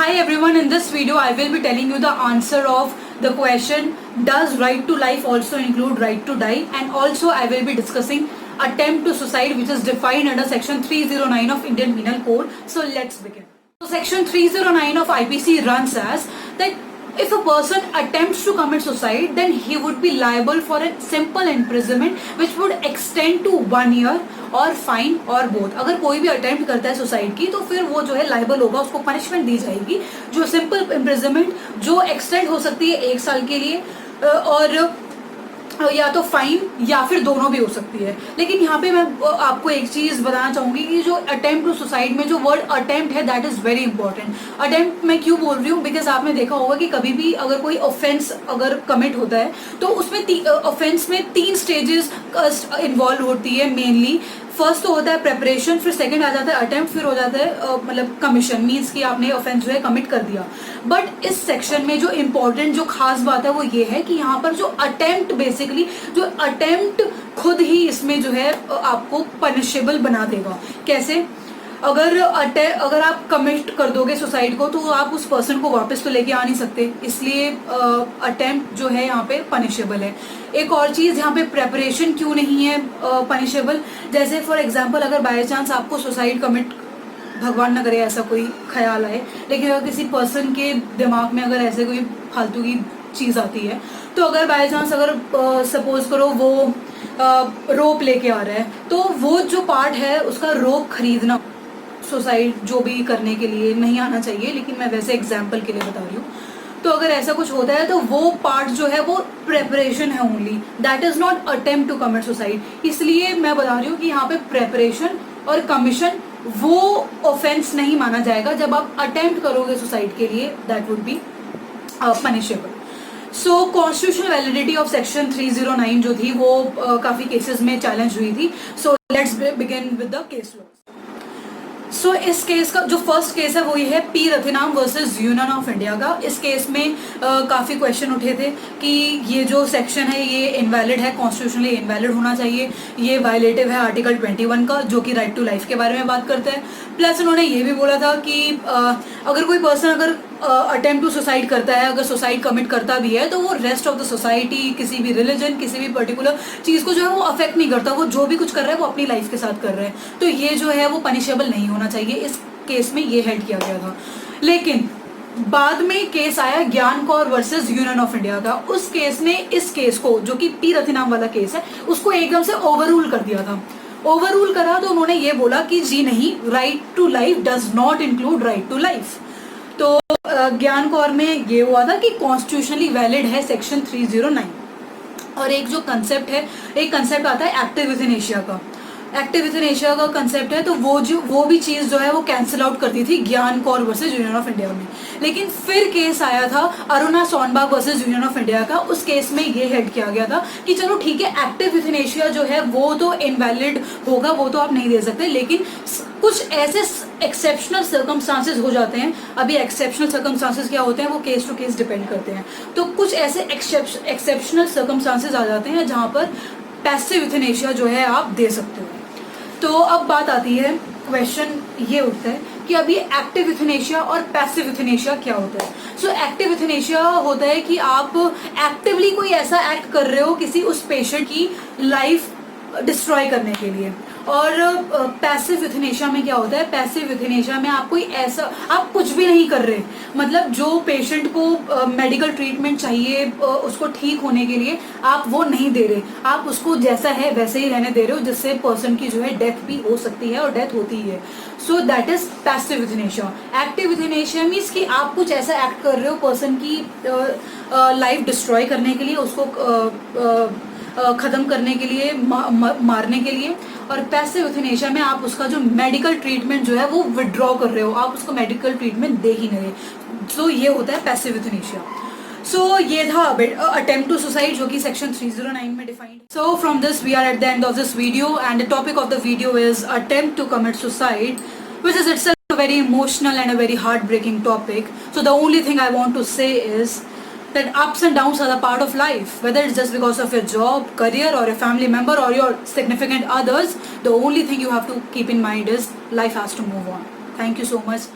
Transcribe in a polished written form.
Hi everyone, in this video I will be telling you the answer of the question, does right to life also include right to die? And also I will be discussing attempt to suicide, which is defined under section 309 of Indian Penal Code. So let's begin. So section 309 of IPC runs as that if a person attempts to commit suicide, then he would be liable for a simple imprisonment which would extend to 1 year और fine और both. अगर कोई भी attempt करता है suicide की तो फिर वो जो है लाइबल होगा, उसको पनिशमेंट दी जाएगी जो सिंपल इम्प्रिजनमेंट जो एक्सटेंड हो सकती है 1 साल के लिए और या तो फाइन या फिर दोनों भी हो सकती है. लेकिन यहाँ पे मैं आपको एक चीज बताना चाहूंगी कि जो अटेम्प्ट टू सुसाइड में जो वर्ड अटेम्प्ट है that is very important. Attempt मैं क्यों बोल रही हूँ, बिकॉज आपने देखा होगा कि कभी भी अगर कोई ऑफेंस अगर कमिट होता है तो उसमें ऑफेंस में 3 स्टेजेस इन्वॉल्व होती है मेनली. फर्स्ट तो होता है प्रेपरेशन, फिर सेकंड आ जाता है अटेम्प्ट, फिर हो जाता है मतलब कमीशन, मीन्स कि आपने ऑफेंस जो है कमिट कर दिया. बट इस सेक्शन में जो इम्पोर्टेंट जो खास बात है वो ये है कि यहाँ पर जो अटेम्प्ट बेसिकली जो अटेम्प्ट खुद ही इसमें जो है आपको पनिशेबल बना देगा. कैसे? अगर आप कमिट कर दोगे सुसाइड को तो आप उस पर्सन को वापस तो लेके आ नहीं सकते, इसलिए अटेम्प्ट जो है यहाँ पे पनिशेबल है. एक और चीज यहाँ पे प्रेपरेशन क्यों नहीं है पनिशेबल, जैसे फॉर एग्जांपल अगर बाय चांस आपको सुसाइड कमिट, भगवान न करे ऐसा कोई ख्याल आए, लेकिन अगर किसी पर्सन के दिमाग में अगर ऐसे कोई फालतू की चीज आती है तो अगर बाय चांस अगर सपोज करो वो रोप लेके आ रहा है तो वो जो पार्ट है उसका रोप खरीदना सुसाइड जो भी करने के लिए नहीं आना चाहिए, लेकिन मैं वैसे एग्जाम्पल के लिए बता रही हूँ. तो अगर ऐसा कुछ होता है तो वो पार्ट जो है वो प्रेपरेशन है only, that is not attempt to commit suicide. इसलिए मैं बता रही हूँ कि यहाँ पे प्रेपरेशन और कमीशन वो ऑफेंस नहीं माना जाएगा. जब आप अटेम्प्ट करोगे सुसाइड के लिए that would be punishable. So constitutional validity of section 309 जो थी वो काफी केसेस में चैलेंज हुई थी. So let's begin with the case law. So इस केस का जो फर्स्ट केस है वो ये है P Rathinam versus Union of India का. इस केस में काफी क्वेश्चन उठे थे कि ये जो सेक्शन है ये इनवैलिड है, कॉन्स्टिट्यूशनली इनवैलिड होना चाहिए, ये वायलेटिव है आर्टिकल 21 का जो कि राइट टू लाइफ के बारे में बात करता है. प्लस उन्होंने ये भी बोला था कि अगर कोई पर्सन अगर अटेम्प्ट टू सुसाइड करता है, अगर सुसाइड कमिट करता भी है तो वो रेस्ट ऑफ द सोसाइटी, किसी भी रिलीजन, किसी भी पर्टिकुलर चीज को जो है वो अफेक्ट नहीं करता. वो जो भी कुछ कर रहा है वो अपनी लाइफ के साथ कर रहा है, तो ये जो है वो पनिशेबल नहीं होना चाहिए. इस केस में ये हेड किया गया था. लेकिन बाद में केस आया ज्ञान Kaur versus Union of India का. उस केस ने इस केस को जो कि पी रथिनाम वाला केस है उसको एकदम से ओवररूल कर दिया था. ओवररूल करा तो उन्होंने ये बोला कि जी नहीं, right to life does not include right to life. तो ज्ञान कौर में ये हुआ था कि कॉन्स्टिट्यूशनली वैलिड है सेक्शन 309. और एक जो कंसेप्ट है, एक कंसेप्ट आता है एक्टिव विद इन एशिया का. एक्टिव विद इन एशिया का कंसेप्ट है तो वो भी चीज जो है वो कैंसिल आउट करती थी Gyan Kaur versus Union of India में. लेकिन फिर केस आया था Aruna Shanbaug versus Union of India का. उस केस में ये हेड किया गया था कि चलो ठीक है, एक्टिव विद इन एशिया जो है वो तो इनवैलिड होगा, वो तो आप नहीं दे सकते, लेकिन कुछ ऐसे एक्सेप्शनल सर्कमस्टांसेस हो जाते हैं. अभी एक्सेप्शनल सर्कमस्टांसेस क्या होते हैं वो केस टू केस डिपेंड करते हैं. तो कुछ ऐसे एक्सेप्शनल सर्कमस्टांसेस आ जाते हैं जहां पर पैसिव यूथनेशिया जो है आप दे सकते हो. तो अब बात आती है, क्वेश्चन ये उठता है कि अब ये एक्टिव यूथनेशिया और पैसिव यूथनेशिया क्या होता है. सो एक्टिव यूथनेशिया होता है कि आप एक्टिवली कोई ऐसा एक्ट कर रहे हो किसी उस पेशेंट की लाइफ डिस्ट्रॉय करने के लिए. और पैसिव यूथनेशिया में क्या होता है, पैसिव यूथनेशिया में आप कोई ऐसा, आप कुछ भी नहीं कर रहे, मतलब जो पेशेंट को मेडिकल ट्रीटमेंट चाहिए उसको ठीक होने के लिए आप वो नहीं दे रहे, आप उसको जैसा है वैसे ही रहने दे रहे हो, जिससे पर्सन की जो है डेथ भी हो सकती है और डेथ होती है. So that is passive euthanasia. Active euthanasia means कि आप कुछ ऐसा एक्ट कर रहे हो पर्सन की लाइफ डिस्ट्रॉय करने के लिए, उसको खत्म करने के लिए, मारने के लिए. और पैसिव यूथनेशिया में आप उसका जो मेडिकल ट्रीटमेंट जो है वो विड्रॉ कर रहे हो, आप उसको मेडिकल ट्रीटमेंट दे ही नहीं रहे. सो ये होता है पैसिव यूथनेशिया. सो ये था अटेम्प्ट टू सुसाइड जो कि सेक्शन 309 में defined. So from this we are at the end of this video and the topic of the video is attempt to commit suicide, which is itself a very emotional and a very heartbreaking topic. So the only thing I want to say is that ups and downs are a part of life, whether it's just because of your job, career, or a family member, or your significant others. The only thing you have to keep in mind is life has to move on. Thank you so much.